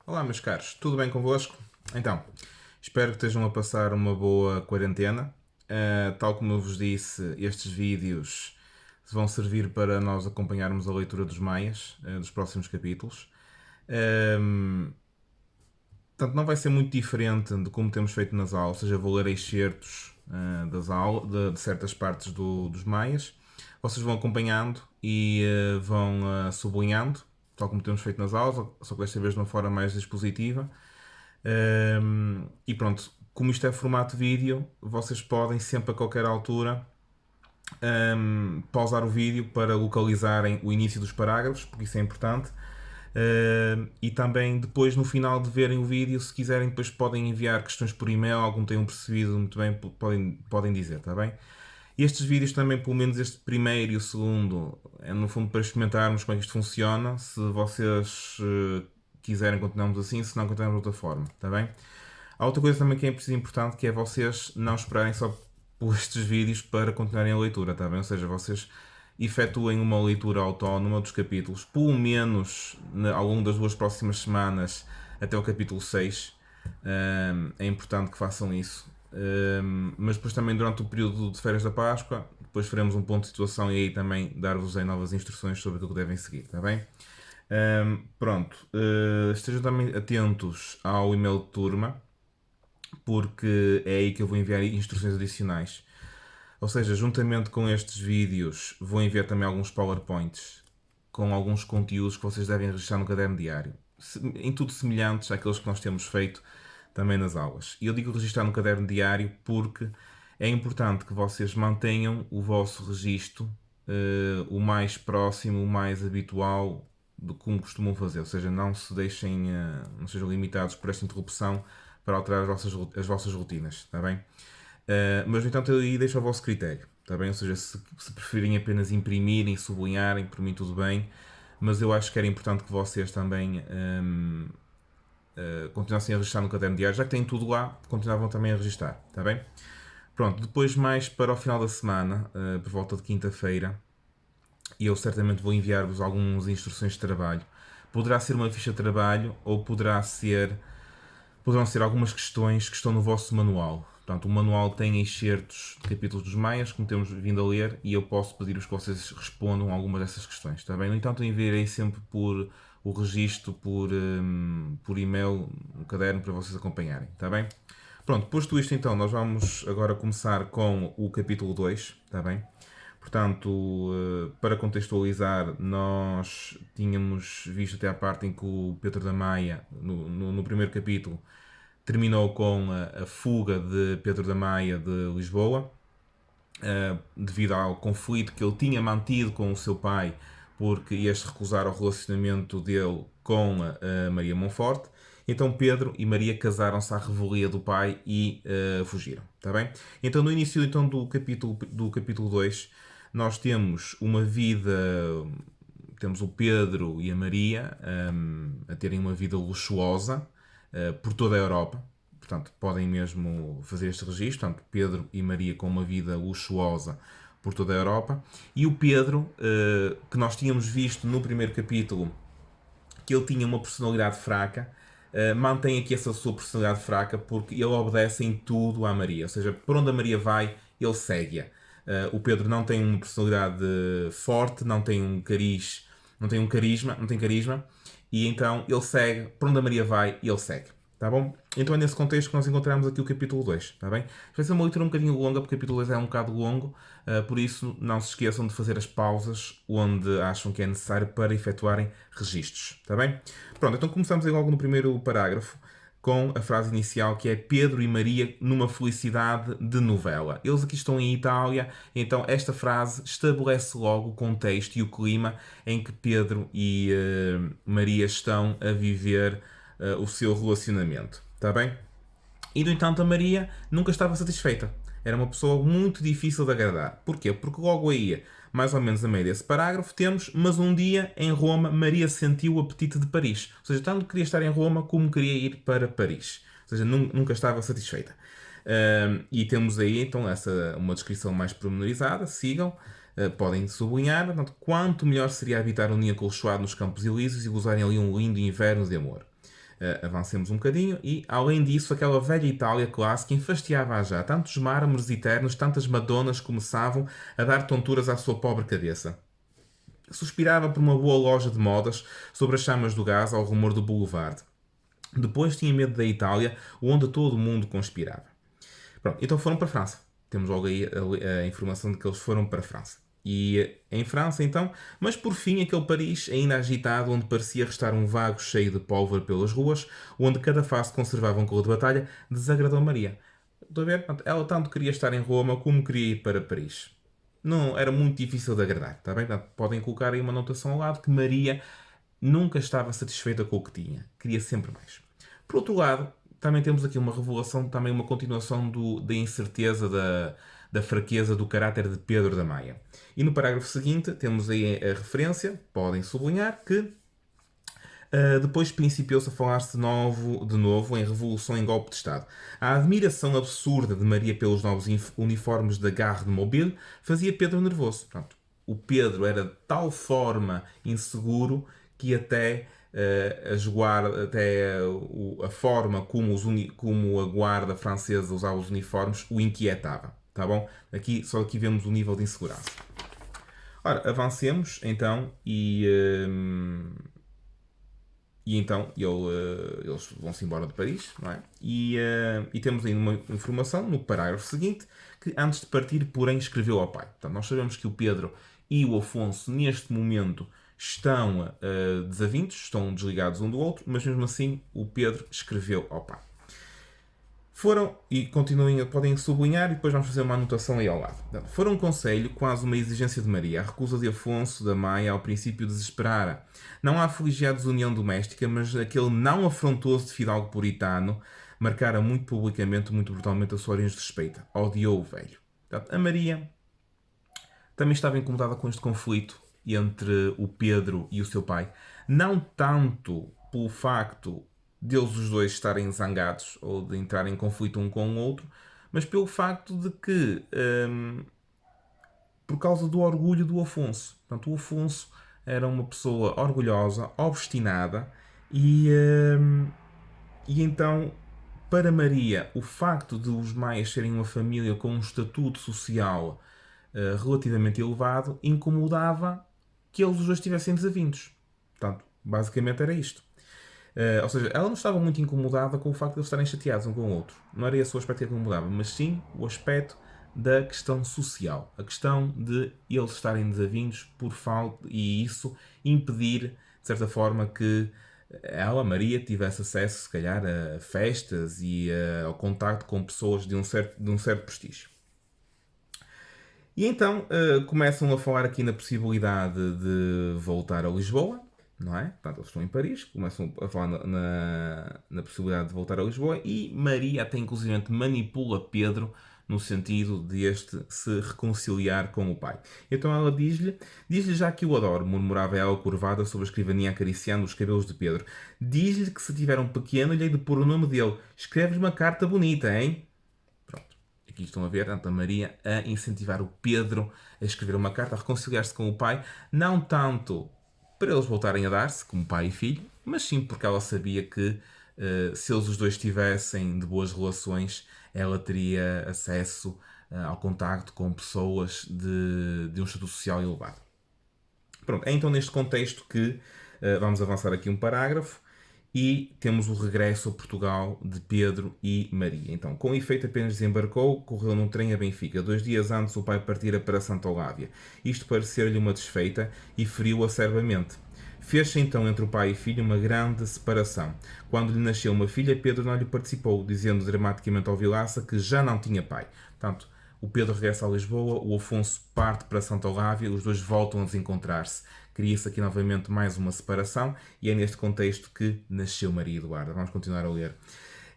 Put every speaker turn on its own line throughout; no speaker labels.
Olá, meus caros, tudo bem convosco? Então, espero que estejam a passar uma boa quarentena. Tal como eu vos disse, estes vídeos vão servir para nós acompanharmos a leitura dos Maias, dos próximos capítulos. Ahm, Portanto, não vai ser muito diferente de como temos feito nas aulas, ou seja, vou ler excertos das aulas, de certas partes dos Maias. Vocês vão acompanhando e vão sublinhando, tal como temos feito nas aulas, só que desta vez de uma forma mais dispositiva. E pronto, como isto é formato vídeo, vocês podem sempre a qualquer altura pausar o vídeo para localizarem o início dos parágrafos, porque isso é importante. E também depois no final de verem o vídeo, se quiserem, depois podem enviar questões por e-mail, algum tenham percebido muito bem, podem dizer, está bem? E estes vídeos também, pelo menos este primeiro e o segundo, é no fundo para experimentarmos como é que isto funciona. Se vocês quiserem, continuamos assim, se não, continuamos de outra forma, está bem? Há outra coisa também que é importante, que é vocês não esperarem só por estes vídeos para continuarem a leitura, está bem? Ou seja, vocês efetuem uma leitura autónoma dos capítulos, pelo menos ao longo das duas próximas semanas até o capítulo 6. É importante que façam isso. Mas depois também durante o período de férias da Páscoa, depois faremos um ponto de situação e aí também dar-vos aí novas instruções sobre o que devem seguir, está bem? Pronto, estejam também atentos ao e-mail de turma, porque é aí que eu vou enviar instruções adicionais. Ou seja, juntamente com estes vídeos, vou enviar também alguns PowerPoints com alguns conteúdos que vocês devem registrar no caderno diário. Em tudo semelhantes àqueles que nós temos feito também nas aulas. E eu digo registrar no caderno diário porque é importante que vocês mantenham o vosso registro o mais próximo, o mais habitual de como costumam fazer. Ou seja, não se deixem, não sejam limitados por esta interrupção para alterar as vossas rotinas, está bem? Mas no entanto, eu aí deixo ao vosso critério, está bem? Ou seja, se preferirem apenas imprimirem, sublinharem, por mim tudo bem, mas eu acho que era importante que vocês também continuassem a registrar no caderno diário, já que têm tudo lá, continuavam também a registrar, está bem? Pronto, depois mais para o final da semana, por volta de quinta-feira, e eu certamente vou enviar-vos algumas instruções de trabalho. Poderá ser uma ficha de trabalho ou poderão ser algumas questões que estão no vosso manual. Portanto, o manual tem excertos de capítulos dos Maias, como temos vindo a ler, e eu posso pedir-vos que vocês respondam a algumas dessas questões, está bem? No entanto, eu enviarei sempre por o registro, por e-mail, um caderno para vocês acompanharem, está bem? Pronto, posto isto então, nós vamos agora começar com o capítulo 2, está bem? Portanto, para contextualizar, nós tínhamos visto até a parte em que o Pedro da Maia, no primeiro capítulo, terminou com a fuga de Pedro da Maia de Lisboa, devido ao conflito que ele tinha mantido com o seu pai, porque este recusar o relacionamento dele com a Maria Monforte. Então Pedro e Maria casaram-se à revelia do pai e fugiram, está bem? Então no início então, do capítulo 2, nós temos uma vida, temos o Pedro e a Maria a terem uma vida luxuosa por toda a Europa. Portanto, podem mesmo fazer este registro. Portanto, Pedro e Maria com uma vida luxuosa por toda a Europa. E o Pedro, que nós tínhamos visto no primeiro capítulo, que ele tinha uma personalidade fraca, mantém aqui essa sua personalidade fraca porque ele obedece em tudo à Maria. Ou seja, por onde a Maria vai, ele segue-a. O Pedro não tem uma personalidade forte, não tem um carisma, não tem carisma, e então ele segue, por onde a Maria vai, ele segue. Tá bom? Então é nesse contexto que nós encontramos aqui o capítulo 2, tá bem? Vai ser uma leitura um bocadinho longa, porque o capítulo 2 é um bocado longo, por isso não se esqueçam de fazer as pausas onde acham que é necessário para efetuarem registros, tá bem? Pronto, então começamos aí logo no primeiro parágrafo com a frase inicial que é Pedro e Maria numa felicidade de novela. Eles aqui estão em Itália, então esta frase estabelece logo o contexto e o clima em que Pedro e Maria estão a viver o seu relacionamento. Está bem? E, no entanto, a Maria nunca estava satisfeita. Era uma pessoa muito difícil de agradar. Porquê? Porque logo aí, mais ou menos a meio desse parágrafo, temos mas um dia, em Roma, Maria sentiu o apetite de Paris. Ou seja, tanto queria estar em Roma como queria ir para Paris. Ou seja, nunca estava satisfeita. E temos aí, então, uma descrição mais pormenorizada. Sigam. Podem sublinhar. Portanto, quanto melhor seria habitar um ninho acolchoado nos Campos Elíseos e gozarem ali um lindo inverno de amor. Avancemos um bocadinho e, além disso, aquela velha Itália clássica enfastiava já. Tantos mármores eternos, tantas madonas começavam a dar tonturas à sua pobre cabeça. Suspirava por uma boa loja de modas sobre as chamas do gás ao rumor do boulevard. Depois tinha medo da Itália, onde todo o mundo conspirava. Pronto, então foram para a França. Temos logo aí a informação de que eles foram para a França. E em França, então, mas por fim, aquele Paris ainda agitado, onde parecia restar um vago cheio de pólvora pelas ruas, onde cada face conservava um cor de batalha, desagradou Maria. Estou a ver? Ela tanto queria estar em Roma como queria ir para Paris. Não era muito difícil de agradar, está bem? Portanto, podem colocar aí uma anotação ao lado que Maria nunca estava satisfeita com o que tinha. Queria sempre mais. Por outro lado, também temos aqui uma revelação, também uma continuação da incerteza, da fraqueza do caráter de Pedro da Maia. E no parágrafo seguinte temos aí a referência, podem sublinhar, que depois principiou-se a falar-se de novo em revolução em golpe de Estado. A admiração absurda de Maria pelos novos uniformes da Garde Mobile fazia Pedro nervoso. Portanto, o Pedro era de tal forma inseguro que até a forma como a guarda francesa usava os uniformes o inquietava. Tá bom? Só aqui vemos o nível de insegurança. Ora, avancemos então e então eles vão-se embora de Paris, não é? E temos ainda uma informação no parágrafo seguinte que antes de partir, porém, escreveu ao pai. Portanto, nós sabemos que o Pedro e o Afonso, neste momento, estão desavindos, estão desligados um do outro, mas mesmo assim o Pedro escreveu ao pai. Foram, e continuem, podem sublinhar e depois vamos fazer uma anotação aí ao lado. Foram um conselho, quase uma exigência de Maria. A recusa de Afonso da Maia ao princípio desesperara. Não há afligiados união doméstica, mas aquele não afrontoso de fidalgo puritano marcara muito publicamente, muito brutalmente a sua origem de suspeita. Odiou o velho. Portanto, a Maria também estava incomodada com este conflito entre o Pedro e o seu pai. Não tanto pelo facto deles os dois estarem zangados ou de entrarem em conflito um com o outro, mas pelo facto de que, por causa do orgulho do Afonso. Portanto, o Afonso era uma pessoa orgulhosa, obstinada e então, para Maria, o facto de os Maias serem uma família com um estatuto social relativamente elevado incomodava que eles os dois estivessem desavindos. Portanto, basicamente era isto. Ou seja, ela não estava muito incomodada com o facto de eles estarem chateados um com o outro. Não era esse o aspecto que a incomodava, mas sim o aspecto da questão social. A questão de eles estarem desavindos por falta e isso impedir, de certa forma, que ela, Maria, tivesse acesso, se calhar, a festas e ao contacto com pessoas de um certo prestígio. E então começam a falar aqui na possibilidade de voltar a Lisboa, não é? Portanto, eles estão em Paris, começam a falar na possibilidade de voltar a Lisboa e Maria até inclusivamente manipula Pedro no sentido de este se reconciliar com o pai. Então ela diz-lhe já que o adoro, murmurava ela curvada sobre a escrivaninha acariciando os cabelos de Pedro. Diz-lhe que se tiver um pequeno lhe hei de pôr o nome dele. Escreves uma carta bonita, hein? Pronto. Aqui estão a ver, tanto a Maria a incentivar o Pedro a escrever uma carta, a reconciliar-se com o pai, não tanto para eles voltarem a dar-se, como pai e filho, mas sim porque ela sabia que se eles os dois estivessem de boas relações, ela teria acesso ao contacto com pessoas de um estatuto social elevado. Pronto, é então neste contexto que vamos avançar aqui um parágrafo e temos o regresso a Portugal de Pedro e Maria. Então, com efeito, apenas desembarcou, correu num trem a Benfica. 2 dias antes o pai partira para Santa Olávia. Isto pareceu-lhe uma desfeita e feriu-o acerbamente. Fez-se então entre o pai e filho uma grande separação. Quando lhe nasceu uma filha, Pedro não lhe participou, dizendo dramaticamente ao Vilaça que já não tinha pai. Portanto, o Pedro regressa a Lisboa, o Afonso parte para Santa Olávia, os dois voltam a desencontrar-se. Cria-se aqui novamente mais uma separação e é neste contexto que nasceu Maria Eduarda. Vamos continuar a ler.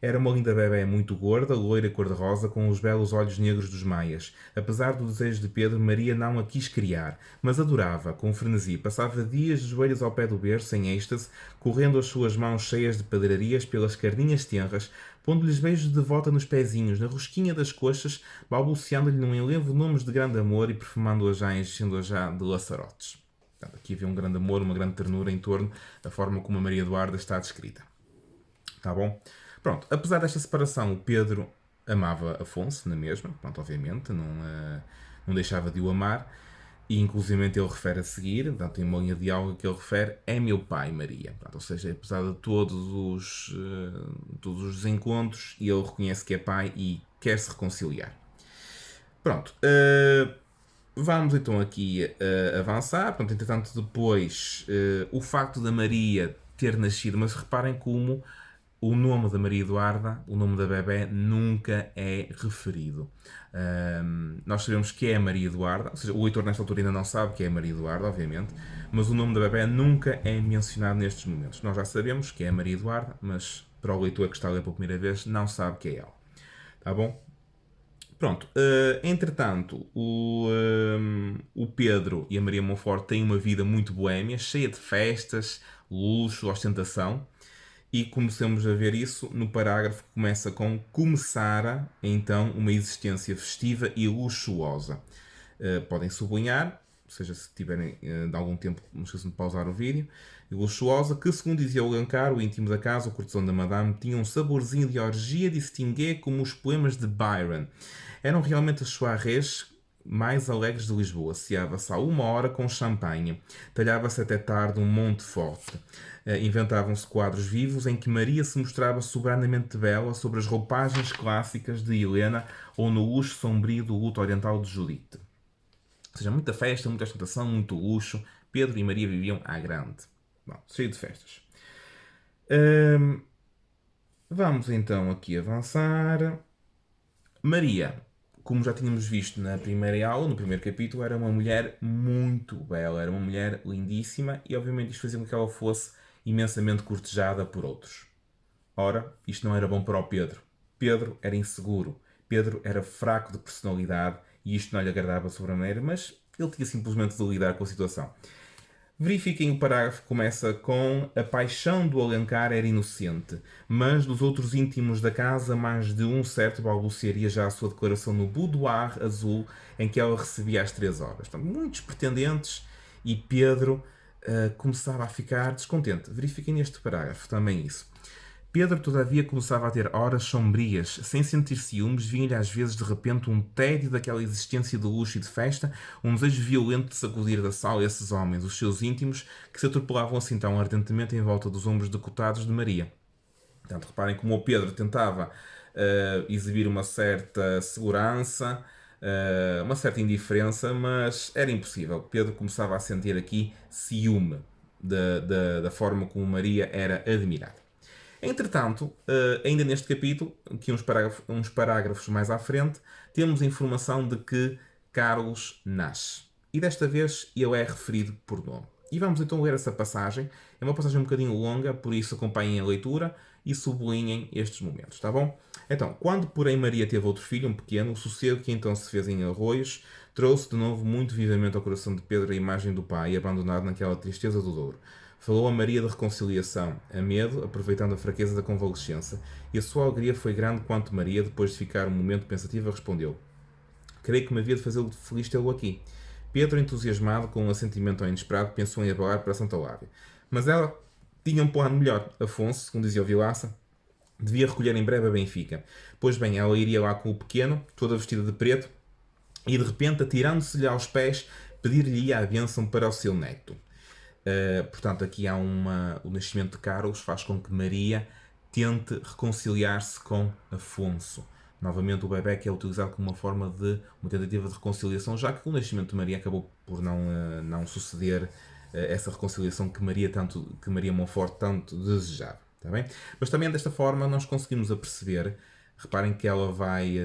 Era uma linda bebé muito gorda, loira cor-de-rosa, com os belos olhos negros dos maias. Apesar do desejo de Pedro, Maria não a quis criar, mas adorava, com frenesi. Passava dias de joelhos ao pé do berço, em êxtase, correndo as suas mãos cheias de pedrarias pelas carninhas tenras, pondo-lhes beijos de devota nos pezinhos, na rosquinha das coxas, balbuciando-lhe num enlevo nomes de grande amor e perfumando-a já, enchendo-a já de laçarotes. Portanto, aqui havia um grande amor, uma grande ternura em torno da forma como a Maria Eduarda está descrita. Tá bom? Pronto, apesar desta separação, o Pedro amava Afonso, na mesma, pronto, obviamente, não deixava de o amar, e inclusivamente ele refere a seguir, portanto, tem uma linha de diálogo que ele refere, é meu pai, Maria. Portanto, ou seja, apesar de todos os desencontros, ele reconhece que é pai e quer se reconciliar. Pronto, vamos então aqui avançar. Portanto, entretanto, depois, o facto da Maria ter nascido, mas reparem como o nome da Maria Eduarda, o nome da bebé, nunca é referido. Nós sabemos que é a Maria Eduarda, ou seja, o leitor nesta altura ainda não sabe que é a Maria Eduarda, obviamente, mas o nome da bebé nunca é mencionado nestes momentos. Nós já sabemos que é a Maria Eduarda, mas para o leitor que está a ler pela primeira vez, não sabe que é ela. Tá bom? Pronto, entretanto, o Pedro e a Maria Monfort têm uma vida muito boémia, cheia de festas, luxo, ostentação. E começamos a ver isso no parágrafo que começa com começara então uma existência festiva e luxuosa. Podem sublinhar, ou seja, se tiverem de algum tempo, não esqueçam de pausar o vídeo. E luxuosa, que segundo dizia o Alencar, o íntimo da casa, o cortesão da Madame, tinha um saborzinho de orgia distingué como os poemas de Byron. Eram realmente as soirées mais alegres de Lisboa. Ceava-se à 1 hora com champanhe. Talhava-se até tarde um monte forte. Inventavam-se quadros vivos em que Maria se mostrava soberanamente bela sobre as roupagens clássicas de Helena ou no luxo sombrio do luto oriental de Judite. Ou seja, muita festa, muita ostentação, muito luxo. Pedro e Maria viviam à grande. Bom, cheio de festas. Vamos então aqui avançar. Maria, como já tínhamos visto na primeira aula, no primeiro capítulo, era uma mulher muito bela, era uma mulher lindíssima e obviamente isto fazia com que ela fosse imensamente cortejada por outros. Ora, isto não era bom para o Pedro. Pedro era inseguro, Pedro era fraco de personalidade e isto não lhe agradava sobremaneira, mas ele tinha simplesmente de lidar com a situação. Verifiquem o parágrafo que começa com a paixão do Alencar era inocente, mas dos outros íntimos da casa mais de um certo balbuciaria já a sua declaração no boudoir azul em que ela recebia às 3 horas. Portanto, muitos pretendentes e Pedro começava a ficar descontente. Verifiquem neste parágrafo também isso. Pedro, todavia, começava a ter horas sombrias. Sem sentir ciúmes, vinha-lhe às vezes de repente um tédio daquela existência de luxo e de festa, um desejo violento de sacudir da sala esses homens, os seus íntimos, que se atropelavam assim tão ardentemente em volta dos ombros decotados de Maria. Portanto, reparem como o Pedro tentava exibir uma certa segurança, uma certa indiferença, mas era impossível. Pedro começava a sentir aqui ciúme da forma como Maria era admirada. Entretanto, ainda neste capítulo, aqui uns parágrafos mais à frente, temos a informação de que Carlos nasce. E desta vez ele é referido por nome. E vamos então ler essa passagem. É uma passagem um bocadinho longa, por isso acompanhem a leitura e sublinhem estes momentos, tá bom? Então, quando porém Maria teve outro filho, um pequeno, o sossego que então se fez em arroios, trouxe de novo muito vivamente ao coração de Pedro a imagem do pai, abandonado naquela tristeza do Douro. Falou a Maria de reconciliação, a medo, aproveitando a fraqueza da convalescença, e a sua alegria foi grande quanto Maria, depois de ficar um momento pensativa, respondeu: creio que me havia de fazê-lo feliz tê-lo aqui. Pedro, entusiasmado com um assentimento ao inesperado, pensou em abalar para Santa Lávia. Mas ela tinha um plano melhor. Afonso, segundo dizia o Vilaça, devia recolher em breve a Benfica. Pois bem, ela iria lá com o pequeno, toda vestida de preto, e de repente, atirando-se-lhe aos pés, pedir-lhe a bênção para o seu neto. Portanto, aqui há o nascimento de Carlos faz com que Maria tente reconciliar-se com Afonso. Novamente, o bebé que é utilizado como uma forma de uma tentativa de reconciliação, já que o nascimento de Maria acabou por não suceder essa reconciliação que Maria Monfort tanto desejava. Tá bem? Mas também desta forma nós conseguimos aperceber, reparem que ela vai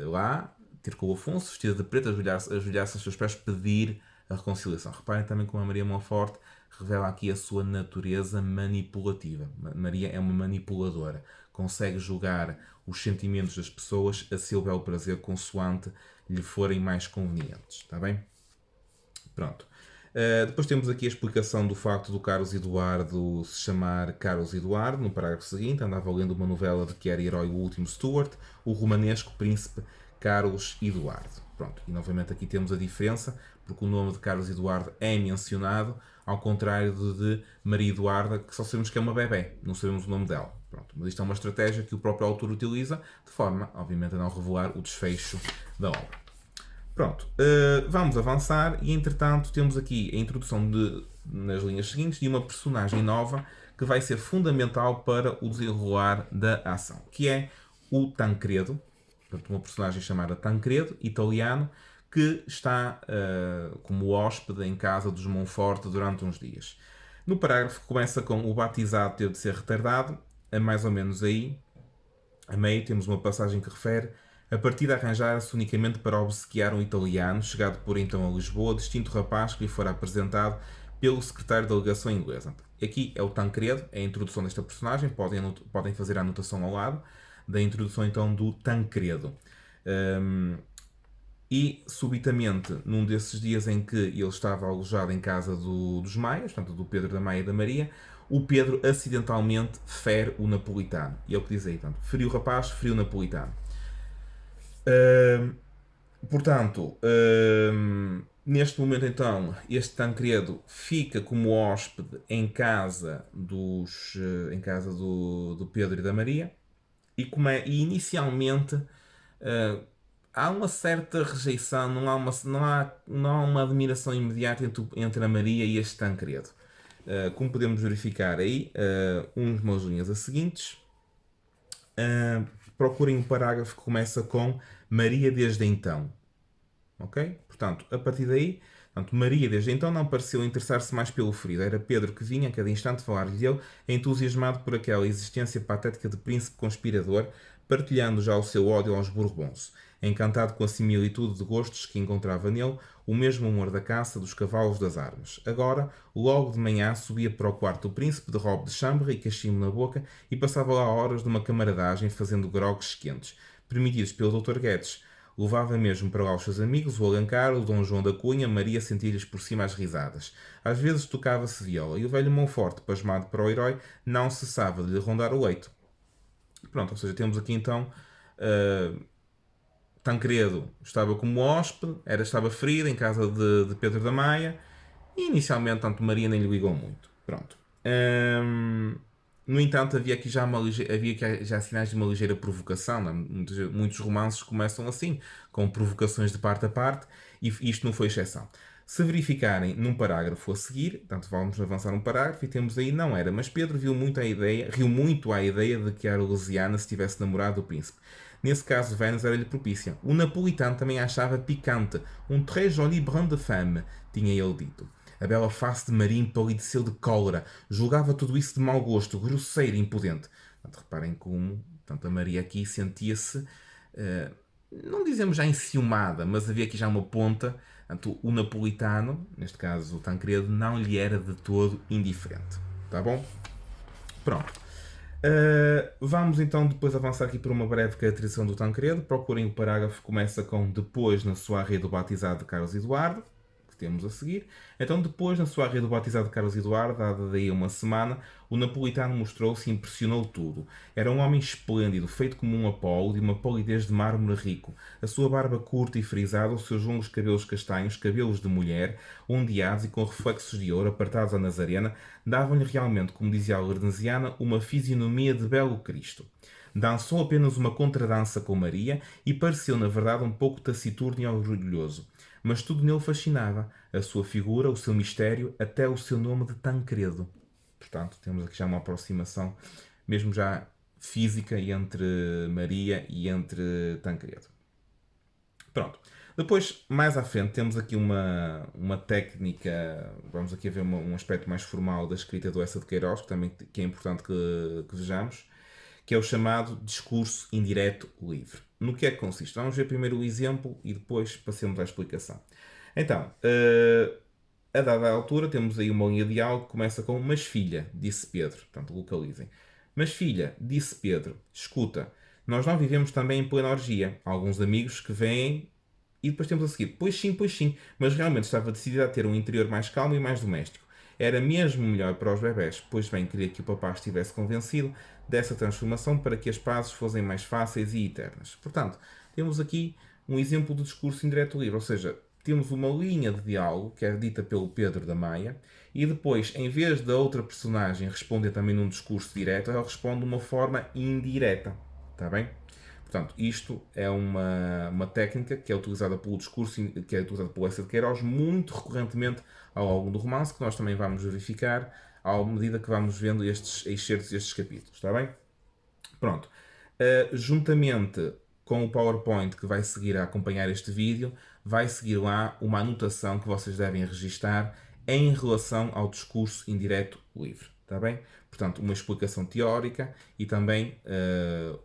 lá ter com o Afonso, vestida de preto, ajoelhar-se aos seus pés, pedir a reconciliação. Reparem também como a Maria Monfort revela aqui a sua natureza manipulativa. Maria é uma manipuladora. Consegue julgar os sentimentos das pessoas a seu belo prazer, consoante lhe forem mais convenientes. Está bem? Pronto. Depois temos aqui a explicação do facto do Carlos Eduardo se chamar Carlos Eduardo, no parágrafo seguinte. Andava lendo uma novela de que era herói o último Stuart, o romanesco príncipe Carlos Eduardo. Pronto, e novamente aqui temos a diferença, porque o nome de Carlos Eduardo é mencionado, ao contrário de Maria Eduarda, que só sabemos que é uma bebé, não sabemos o nome dela. Pronto, mas isto é uma estratégia que o próprio autor utiliza, de forma, obviamente, a não revelar o desfecho da obra. Pronto, vamos avançar e, entretanto, temos aqui a introdução nas linhas seguintes de uma personagem nova que vai ser fundamental para o desenrolar da ação, que é o Tancredo, portanto, uma personagem chamada Tancredo, italiano, que está como hóspede em casa dos Monforte durante uns dias. No parágrafo começa com o batizado teve de ser retardado, a mais ou menos aí, a meio temos uma passagem que refere a partida arranjara-se unicamente para obsequiar um italiano, chegado por então a Lisboa, distinto rapaz que lhe fora apresentado pelo secretário da delegação inglesa. Aqui é o Tancredo, é a introdução desta personagem, podem fazer a anotação ao lado da introdução então do Tancredo. E, subitamente, num desses dias em que ele estava alojado em casa dos Maias, portanto, do Pedro da Maia e da Maria, o Pedro acidentalmente fere o napolitano. E é o que diz aí, portanto, feriu o rapaz, feriu o napolitano. Portanto, neste momento, então, este Tancredo fica como hóspede em casa do Pedro e da Maria, e inicialmente há uma certa rejeição, não há uma admiração imediata entre a Maria e este Tancredo. Como podemos verificar aí, umas linhas a seguintes. Procurem um parágrafo que começa com Maria desde então. Ok? Portanto, a partir daí, Maria desde então não pareceu interessar-se mais pelo ferido. Era Pedro que vinha a cada instante falar-lhe dele, entusiasmado por aquela existência patética de príncipe conspirador, partilhando já o seu ódio aos Bourbons. Encantado com a similitude de gostos que encontrava nele, o mesmo humor da caça, dos cavalos, das armas. Agora, logo de manhã, subia para o quarto do príncipe, de robe de chambre e cachimbo na boca, e passava lá horas de uma camaradagem fazendo grogues quentes, permitidos pelo Dr. Guedes. Levava mesmo para lá os seus amigos, o Alencar, o Dom João da Cunha, Maria sentia-lhes por cima as risadas. Às vezes tocava-se viola, e o velho Monforte, pasmado para o herói, não cessava de lhe rondar o leito. Pronto, ou seja, temos aqui então Tancredo estava como hóspede, estava ferido em casa de Pedro da Maia, e inicialmente, tanto Maria nem lhe ligou muito. Pronto. No entanto, havia aqui já sinais de uma ligeira provocação. Não? Muitos romances começam assim, com provocações de parte a parte, e isto não foi exceção. Se verificarem num parágrafo a seguir, portanto, vamos avançar um parágrafo e temos aí, não era, mas Pedro riu muito à ideia de que a Arlesiana se tivesse namorado do príncipe. Nesse caso, Vênus era-lhe propícia. O napolitano também a achava picante. Um très joli brin de femme, tinha ele dito. A bela face de Maria empalideceu de cólera. Julgava tudo isso de mau gosto, grosseiro e impudente. Portanto, reparem como a Maria aqui sentia-se, não dizemos já enciumada, mas havia aqui já uma ponta. Portanto, o napolitano, neste caso o Tancredo, não lhe era de todo indiferente. Tá bom? Pronto. Vamos então depois avançar aqui por uma breve caracterização do Tancredo. Procurem o parágrafo que começa com depois na soirée do batizado de Carlos Eduardo, que temos a seguir. Então, depois na soirée do batizado de Carlos Eduardo, dada daí uma semana, o napolitano mostrou-se e impressionou tudo. Era um homem esplêndido, feito como um Apolo, de uma polidez de mármore rico. A sua barba curta e frisada, os seus longos cabelos castanhos, cabelos de mulher, ondeados e com reflexos de ouro, apartados à nazarena, davam-lhe realmente, como dizia a Lordenziana, uma fisionomia de belo Cristo. Dançou apenas uma contradança com Maria e pareceu, na verdade, um pouco taciturno e orgulhoso. Mas tudo nele fascinava. A sua figura, o seu mistério, até o seu nome de Tancredo. Portanto, temos aqui já uma aproximação, mesmo já física, entre Maria e entre Tancredo. Pronto. Depois, mais à frente, temos aqui uma técnica, vamos aqui ver um aspecto mais formal da escrita do Eça de Queiroz, que é importante que vejamos, que é o chamado discurso indireto livre. No que é que consiste? Vamos ver primeiro o exemplo e depois passemos à explicação. Então, a dada altura, temos aí uma linha de algo que começa com "Mas filha", disse Pedro. Portanto, localizem. "Mas filha", disse Pedro, "escuta, nós não vivemos também em plena orgia. Há alguns amigos que vêm..." E depois temos a seguir: pois sim, mas realmente estava decidida a ter um interior mais calmo e mais doméstico. Era mesmo melhor para os bebés, pois bem queria que o papá estivesse convencido dessa transformação para que as pazes fossem mais fáceis e eternas. Portanto, temos aqui um exemplo do discurso indireto livre, ou seja, temos uma linha de diálogo que é dita pelo Pedro da Maia e depois, em vez da outra personagem responder também num discurso direto, ela responde de uma forma indireta. Está bem? Portanto, isto é uma técnica que é utilizada pelo discurso, que é utilizada pelo Eça de Queiroz muito recorrentemente ao longo do romance, que nós também vamos verificar à medida que vamos vendo estes excertos e estes capítulos. Está bem? Pronto. Juntamente com o PowerPoint que vai seguir a acompanhar este vídeo, vai seguir lá uma anotação que vocês devem registar em relação ao discurso indireto livre. Está bem? Portanto, uma explicação teórica e também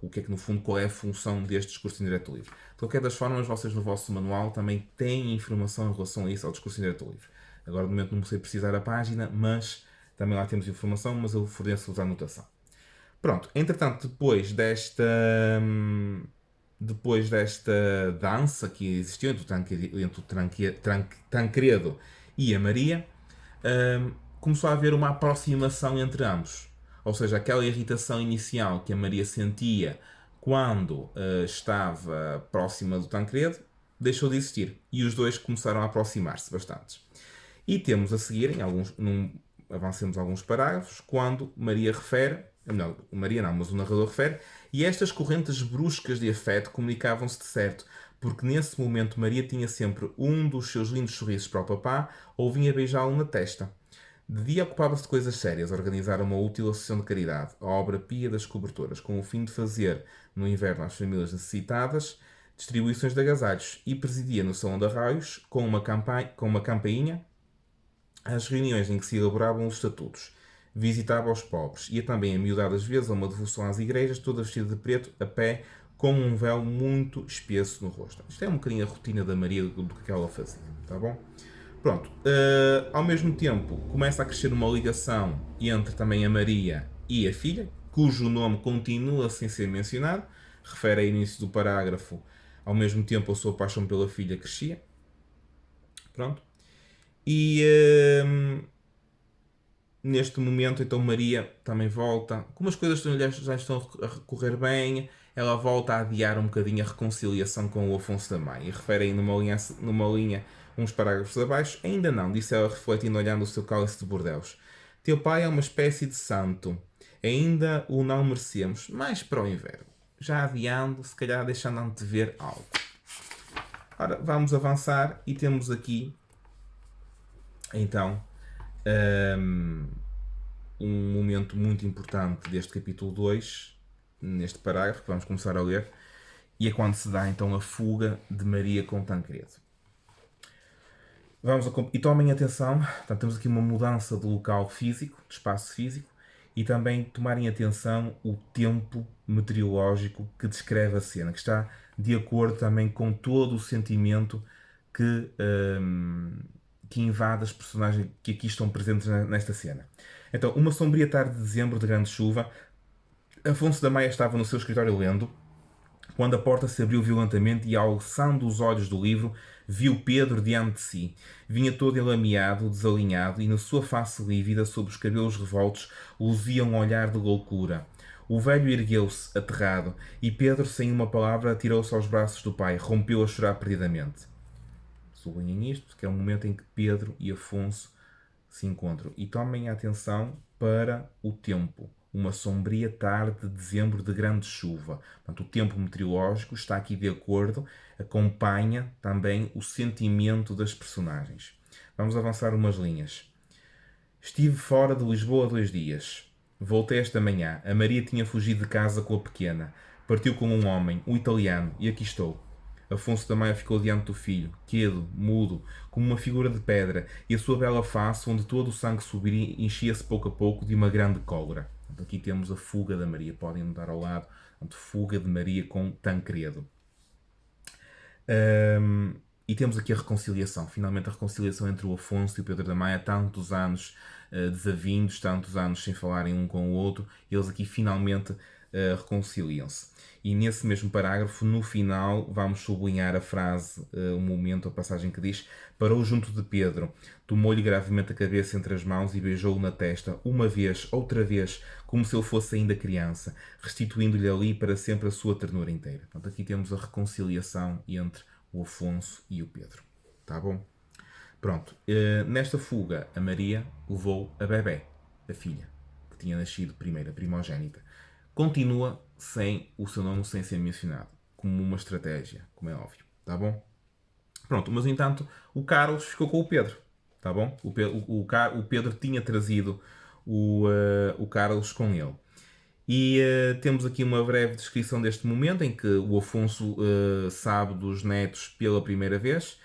o que é que, no fundo, qual é a função deste discurso indireto livre. De qualquer das formas, vocês no vosso manual também têm informação em relação a isso, ao discurso indireto livre. Agora, no momento, não sei precisar a página, mas também lá temos informação, mas eu forneço-vos a anotação. Pronto, entretanto, depois desta dança que existiu entre o Tancredo e a Maria, começou a haver uma aproximação entre ambos. Ou seja, aquela irritação inicial que a Maria sentia quando estava próxima do Tancredo deixou de existir. E os dois começaram a aproximar-se bastante. E temos a seguir, avancemos alguns parágrafos, quando Maria refere, não, Maria não, mas o narrador refere, e estas correntes bruscas de afeto comunicavam-se de certo, porque nesse momento Maria tinha sempre um dos seus lindos sorrisos para o papá ou vinha beijá-lo na testa. De dia ocupava-se de coisas sérias, organizar uma útil associação de caridade, a obra pia das cobertoras, com o fim de fazer, no inverno às famílias necessitadas, distribuições de agasalhos, e presidia no salão de arraios, com uma campainha, as reuniões em que se elaboravam os estatutos. Visitava os pobres. Ia também a miudadas vezes a uma devoção às igrejas, toda vestida de preto, a pé, com um véu muito espesso no rosto. Isto é um bocadinho a rotina da Maria do que ela fazia, tá bom? Pronto. Ao mesmo tempo, começa a crescer uma ligação entre também a Maria e a filha, cujo nome continua sem ser mencionado. Refere ao início do parágrafo. Ao mesmo tempo, a sua paixão pela filha crescia. Pronto. E neste momento, então, Maria também volta. Como as coisas já estão a correr bem, ela volta a adiar um bocadinho a reconciliação com o Afonso da Maia. E refere aí numa linha uns parágrafos abaixo. Ainda não, disse ela refletindo, olhando o seu cálice de bordeus. Teu pai é uma espécie de santo. Ainda o não merecemos. Mais para o inverno. Já adiando, se calhar deixando antever algo. Ora, vamos avançar e temos aqui, então, um momento muito importante deste capítulo 2, neste parágrafo que vamos começar a ler, e é quando se dá então a fuga de Maria com Tancredo. E tomem atenção, portanto, temos aqui uma mudança de local físico, de espaço físico, e também tomarem atenção o tempo meteorológico que descreve a cena, que está de acordo também com todo o sentimento que invade as personagens que aqui estão presentes nesta cena. Então, uma sombria tarde de dezembro de grande chuva, Afonso da Maia estava no seu escritório lendo, quando a porta se abriu violentamente e, alçando os olhos do livro, viu Pedro diante de si. Vinha todo enlameado, desalinhado, e na sua face lívida, sob os cabelos revoltos, luzia um olhar de loucura. O velho ergueu-se, aterrado, e Pedro, sem uma palavra, atirou-se aos braços do pai, rompeu a chorar perdidamente. Sublinhem isto, porque é o momento em que Pedro e Afonso se encontram. E tomem atenção para o tempo. Uma sombria tarde de dezembro de grande chuva. Portanto, o tempo meteorológico está aqui de acordo, acompanha também o sentimento das personagens. Vamos avançar umas linhas. Estive fora de Lisboa 2 dias. Voltei esta manhã. A Maria tinha fugido de casa com a pequena. Partiu com um homem, um italiano, e aqui estou. Afonso da Maia ficou diante do filho, quedo, mudo, como uma figura de pedra, e a sua bela face, onde todo o sangue subiria, enchia-se pouco a pouco de uma grande cólera. Aqui temos a fuga da Maria, podem notar ao lado, fuga de Maria com Tancredo. E temos aqui a reconciliação, finalmente a reconciliação entre o Afonso e o Pedro da Maia, tantos anos desavindos, tantos anos sem falarem um com o outro, e eles aqui finalmente reconciliam-se. E nesse mesmo parágrafo, no final, vamos sublinhar a frase, o momento, a passagem que diz: parou junto de Pedro, tomou-lhe gravemente a cabeça entre as mãos e beijou-o na testa, uma vez, outra vez, como se ele fosse ainda criança, restituindo-lhe ali para sempre a sua ternura inteira. Portanto, aqui temos a reconciliação entre o Afonso e o Pedro. Tá bom? Pronto. Nesta fuga, a Maria levou a bebé, a filha, que tinha nascido primeiro, a primogénita. Continua sem o seu nome sem ser mencionado, como uma estratégia, como é óbvio. Tá bom? Pronto, mas entanto, o Carlos ficou com o Pedro. Tá bom? O Pedro tinha trazido o Carlos com ele. E temos aqui uma breve descrição deste momento em que o Afonso sabe dos netos pela primeira vez.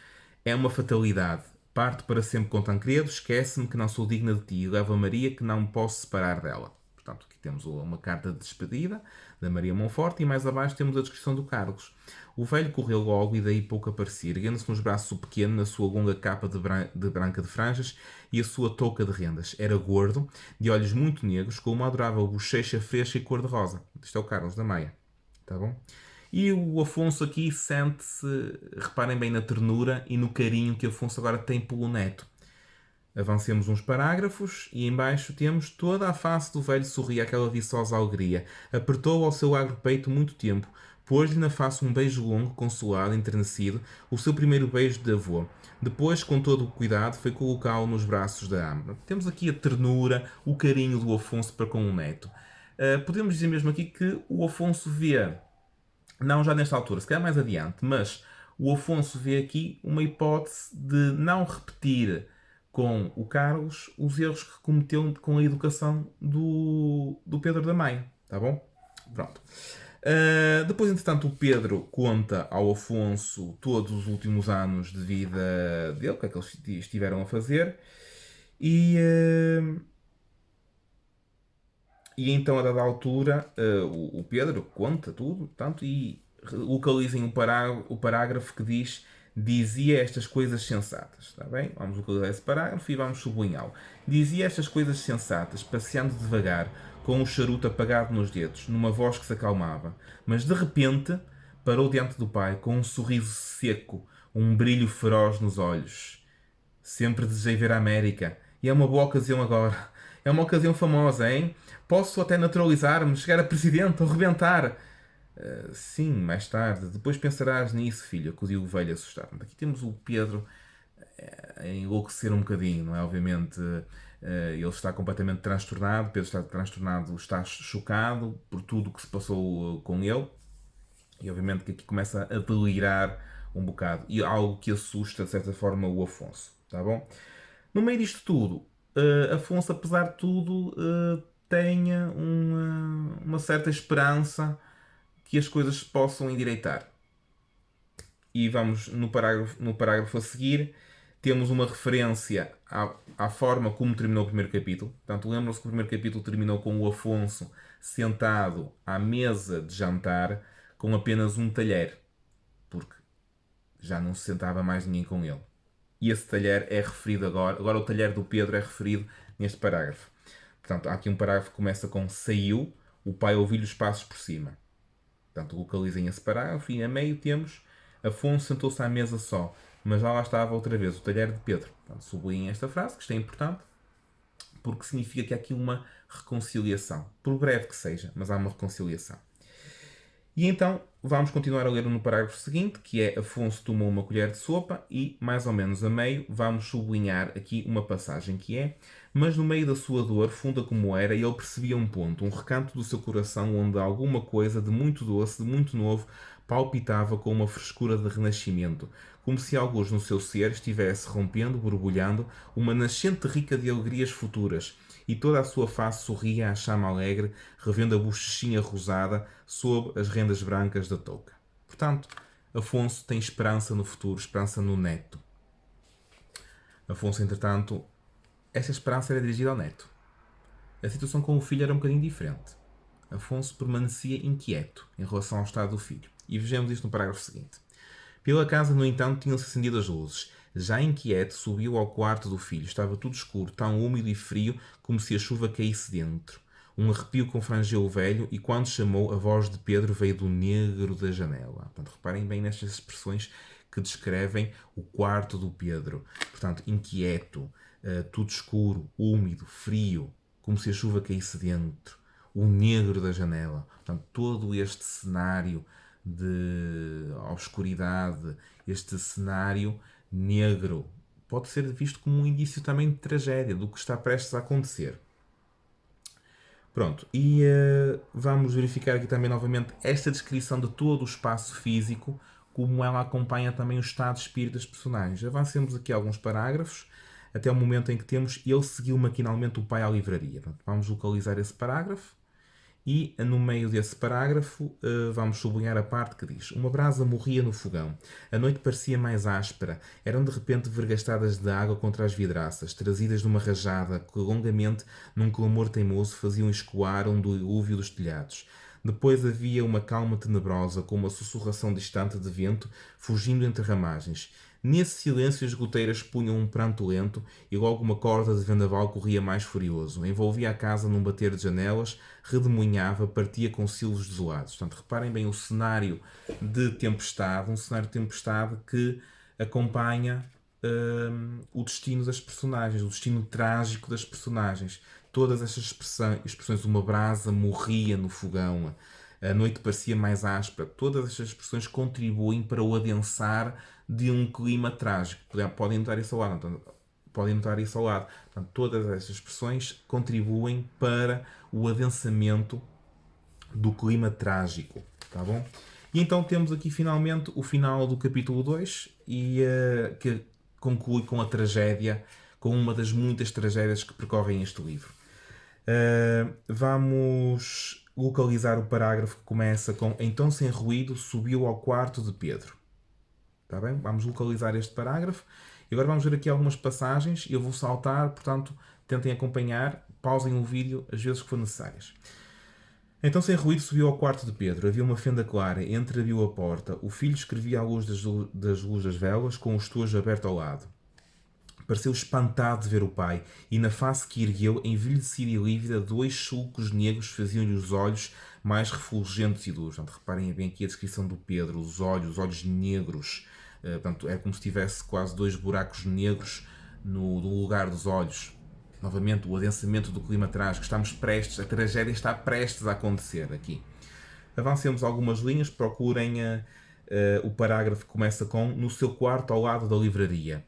É uma fatalidade. Parte para sempre com Tancredo, esquece-me que não sou digna de ti e leva a Maria que não me posso separar dela. Portanto, aqui temos uma carta de despedida da Maria Monforte e mais abaixo temos a descrição do Carlos. O velho correu logo e daí pouco aparecia, erguendo-se nos braços o pequeno, na sua longa capa de branca de franjas e a sua touca de rendas. Era gordo, de olhos muito negros, com uma adorável bochecha fresca e cor-de-rosa. Isto é o Carlos da Maia. Tá bom? E o Afonso aqui sente-se, reparem bem na ternura e no carinho que o Afonso agora tem pelo neto. Avancemos uns parágrafos e embaixo temos toda a face do velho sorria aquela viçosa alegria. Apertou ao seu agro peito muito tempo, pôs-lhe na face um beijo longo, consolado, enternecido, o seu primeiro beijo de avô. Depois, com todo o cuidado, foi colocá-lo nos braços da ama. Temos aqui a ternura, o carinho do Afonso para com o neto. Podemos dizer mesmo aqui que o Afonso vê, não já nesta altura, se calhar mais adiante, mas o Afonso vê aqui uma hipótese de não repetir com o Carlos os erros que cometeu com a educação do Pedro da Maia. Tá bom? Pronto. Depois, entretanto, o Pedro conta ao Afonso todos os últimos anos de vida dele, o que é que eles estiveram a fazer. E então, a dada altura, o Pedro conta tudo, tanto, e localizem o parágrafo que diz: dizia estas coisas sensatas. Está bem? Vamos localizar esse parágrafo e vamos sublinhá-lo. Dizia estas coisas sensatas, passeando devagar, com o charuto apagado nos dedos, numa voz que se acalmava. Mas de repente parou diante do pai, com um sorriso seco, um brilho feroz nos olhos. Sempre desejei ver a América. E é uma boa ocasião agora. É uma ocasião famosa, hein? Posso até naturalizar-me, chegar a presidente ou rebentar. Sim, mais tarde. Depois pensarás nisso, filho, acudiu o velho assustado. Aqui temos o Pedro a enlouquecer um bocadinho, não é? Obviamente, ele está completamente transtornado. Pedro está transtornado, está chocado por tudo o que se passou com ele. E obviamente que aqui começa a delirar um bocado. E algo que assusta, de certa forma, o Afonso. Tá bom? No meio disto tudo, Afonso, apesar de tudo, tenha uma certa esperança que as coisas se possam endireitar. E vamos no parágrafo a seguir, temos uma referência à forma como terminou o primeiro capítulo. Portanto, lembram-se que o primeiro capítulo terminou com o Afonso sentado à mesa de jantar com apenas um talher, porque já não se sentava mais ninguém com ele. E esse talher é referido agora o talher do Pedro é referido neste parágrafo. Portanto, há aqui um parágrafo que começa com saiu, o pai ouviu-lhe os passos por cima. Portanto, localizem esse parágrafo e a meio temos Afonso sentou-se à mesa só, mas já lá estava outra vez o talher de Pedro. Portanto, sublinhem esta frase, que isto é importante, porque significa que há aqui uma reconciliação. Por breve que seja, mas há uma reconciliação. E então vamos continuar a ler no parágrafo seguinte, que é Afonso tomou uma colher de sopa e, mais ou menos a meio, vamos sublinhar aqui uma passagem que é: mas no meio da sua dor, funda como era, ele percebia um ponto, um recanto do seu coração onde alguma coisa de muito doce, de muito novo, palpitava com uma frescura de renascimento, como se alguns no seu ser estivesse rompendo, borbulhando, uma nascente rica de alegrias futuras, e toda a sua face sorria à chama alegre, revendo a bochechinha rosada sob as rendas brancas da touca. Portanto, Afonso tem esperança no futuro, esperança no neto. Afonso, entretanto, essa esperança era dirigida ao neto. A situação com o filho era um bocadinho diferente. Afonso permanecia inquieto em relação ao estado do filho. E vejamos isto no parágrafo seguinte. Pela casa, no entanto, tinham-se acendido as luzes. Já inquieto, subiu ao quarto do filho. Estava tudo escuro, tão úmido e frio como se a chuva caísse dentro. Um arrepio confrangeu o velho e, quando chamou, a voz de Pedro veio do negro da janela. Portanto, reparem bem nestas expressões que descrevem o quarto do Pedro. Portanto, inquieto, tudo escuro, úmido, frio, como se a chuva caísse dentro. O negro da janela. Portanto, todo este cenário de obscuridade, este cenário negro. Pode ser visto como um indício também de tragédia, do que está prestes a acontecer. Pronto, e vamos verificar aqui também novamente esta descrição de todo o espaço físico, como ela acompanha também o estado de espírito das personagens. Avancemos aqui alguns parágrafos, até o momento em que temos ele seguiu maquinalmente o pai à livraria. Pronto, vamos localizar esse parágrafo e no meio desse parágrafo vamos sublinhar a parte que diz: uma brasa morria no fogão, a noite parecia mais áspera, eram de repente vergastadas de água contra as vidraças, trazidas de uma rajada que longamente, num clamor teimoso, faziam escoar um dilúvio dos telhados. Depois havia uma calma tenebrosa, com uma sussurração distante de vento, fugindo entre ramagens. Nesse silêncio as goteiras punham um pranto lento e logo uma corda de vendaval corria mais furioso. Envolvia a casa num bater de janelas, redemoinhava, partia com silvos desolados. Portanto, reparem bem o cenário de tempestade, um cenário de tempestade que acompanha o destino das personagens, o destino trágico das personagens. Todas estas expressões, uma brasa morria no fogão, a noite parecia mais áspera, todas estas expressões contribuem para o adensar de um clima trágico. Podem notar isso ao lado. Podem notar isso ao lado. Portanto, todas estas expressões contribuem para o adensamento do clima trágico. Tá bom? E então temos aqui finalmente o final do capítulo 2 e que conclui com a tragédia, com uma das muitas tragédias que percorrem este livro. Vamos localizar o parágrafo que começa com: então sem ruído subiu ao quarto de Pedro. Tá bem? Vamos localizar este parágrafo. E agora vamos ver aqui algumas passagens. Eu vou saltar, portanto, tentem acompanhar, pausem o vídeo as vezes que for necessárias. Então sem ruído subiu ao quarto de Pedro. Havia uma fenda clara, entreabriu a porta. O filho escrevia à luz das luzes das velas, com o estojo aberto ao lado. Pareceu espantado de ver o pai, e na face que ergueu, envelhecida e lívida, 2 sulcos negros faziam-lhe os olhos mais refulgentes e duros. Portanto, reparem bem aqui a descrição do Pedro, os olhos negros. Portanto, é como se tivesse quase 2 buracos negros no lugar dos olhos. Novamente, o adensamento do clima trágico. A tragédia está prestes a acontecer aqui. Avancemos algumas linhas, procurem o parágrafo que começa com: no seu quarto ao lado da livraria.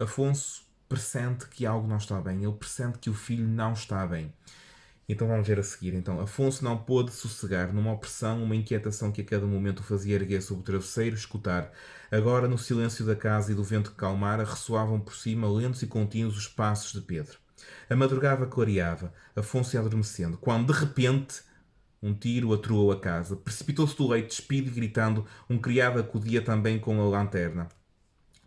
Afonso pressente que algo não está bem. Ele pressente que o filho não está bem. Então vamos ver a seguir. Então, Afonso não pôde sossegar, numa opressão, uma inquietação que a cada momento o fazia erguer sobre o travesseiro, escutar. Agora, no silêncio da casa e do vento que calmara, ressoavam por cima, lentos e contínuos, os passos de Pedro. A madrugada clareava, Afonso ia adormecendo, quando, de repente, um tiro atroou a casa. Precipitou-se do leito, despido e gritando, um criado acudia também com a lanterna.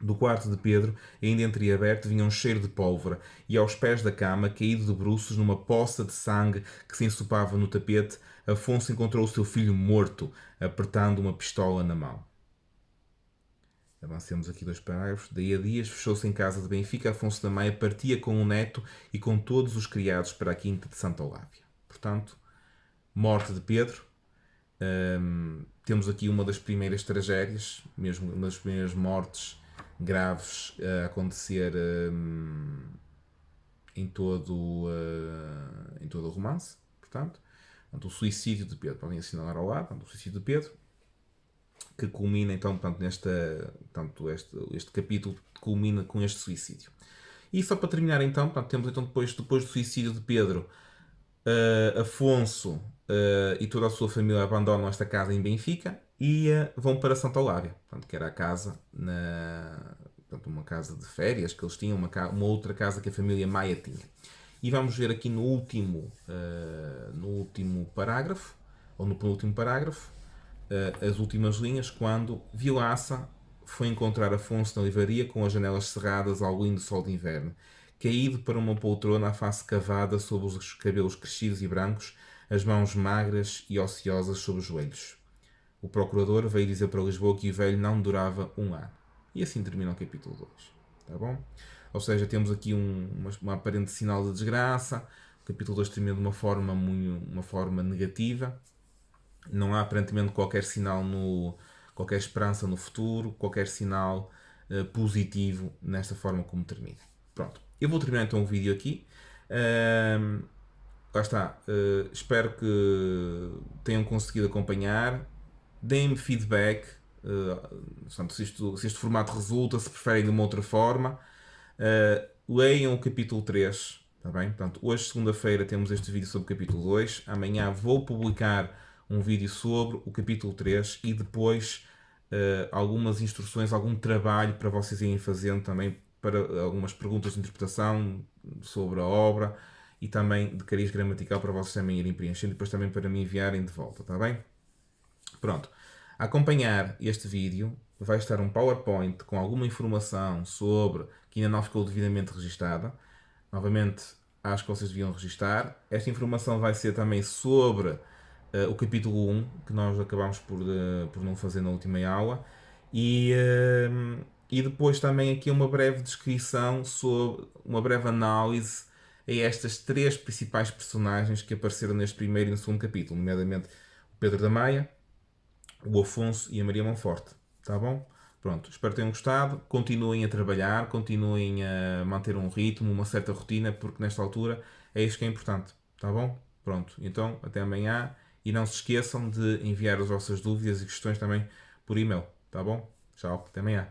Do quarto de Pedro, ainda entreaberto, vinha um cheiro de pólvora, e aos pés da cama, caído de bruços numa poça de sangue que se ensopava no tapete, Afonso encontrou o seu filho morto, apertando uma pistola na mão. Avancemos aqui 2 parágrafos. Daí a dias, fechou-se em casa de Benfica, Afonso da Maia partia com o neto e com todos os criados para a quinta de Santa Olávia. Portanto, morte de Pedro. Temos aqui uma das primeiras tragédias, mesmo uma das primeiras mortes graves a acontecer em todo o romance. Portanto, o suicídio de Pedro. Podem assinalar ao lado. O suicídio de Pedro, que culmina então, este capítulo culmina com este suicídio. E só para terminar então, temos então depois do suicídio de Pedro, Afonso e toda a sua família abandonam esta casa em Benfica e vão para Santa Olávia, que era a casa, uma casa de férias que eles tinham, uma outra casa que a família Maia tinha. E vamos ver aqui no último parágrafo, ou no penúltimo parágrafo, as últimas linhas, quando Vilaça foi encontrar Afonso na livraria com as janelas cerradas ao lindo sol de inverno, caído para uma poltrona, a face cavada sob os cabelos crescidos e brancos, as mãos magras e ociosas sobre os joelhos. O procurador veio dizer para Lisboa que o velho não durava 1 ano. E assim termina o capítulo 2. Tá bom? Ou seja, temos aqui uma aparente sinal de desgraça. O capítulo 2 termina de uma forma negativa. Não há aparentemente qualquer sinal, qualquer esperança no futuro, qualquer sinal positivo nesta forma como termina. Pronto. Eu vou terminar então o vídeo aqui. Lá está. Espero que tenham conseguido acompanhar. Deem-me feedback. portanto, se este formato resulta, se preferem de uma outra forma. Leiam o capítulo 3, está bem? Portanto, hoje, segunda-feira, temos este vídeo sobre o capítulo 2. Amanhã vou publicar um vídeo sobre o capítulo 3 e depois algumas instruções, algum trabalho para vocês irem fazendo também, para algumas perguntas de interpretação sobre a obra e também de cariz gramatical para vocês também irem preenchendo e depois também para me enviarem de volta, está bem? Pronto. A acompanhar este vídeo vai estar um PowerPoint com alguma informação sobre que ainda não ficou devidamente registada. Novamente, acho que vocês deviam registar. Esta informação vai ser também sobre o capítulo 1, que nós acabámos por não fazer na última aula. E depois também aqui uma breve descrição sobre, uma breve análise a estas três principais personagens que apareceram neste primeiro e no segundo capítulo, nomeadamente o Pedro da Maia, o Afonso e a Maria Monforte. Tá bom? Pronto, espero que tenham gostado. Continuem a trabalhar, continuem a manter um ritmo, uma certa rotina, porque nesta altura é isso que é importante. Tá bom? Pronto, então até amanhã e não se esqueçam de enviar as vossas dúvidas e questões também por e-mail. Tá bom? Tchau, até amanhã.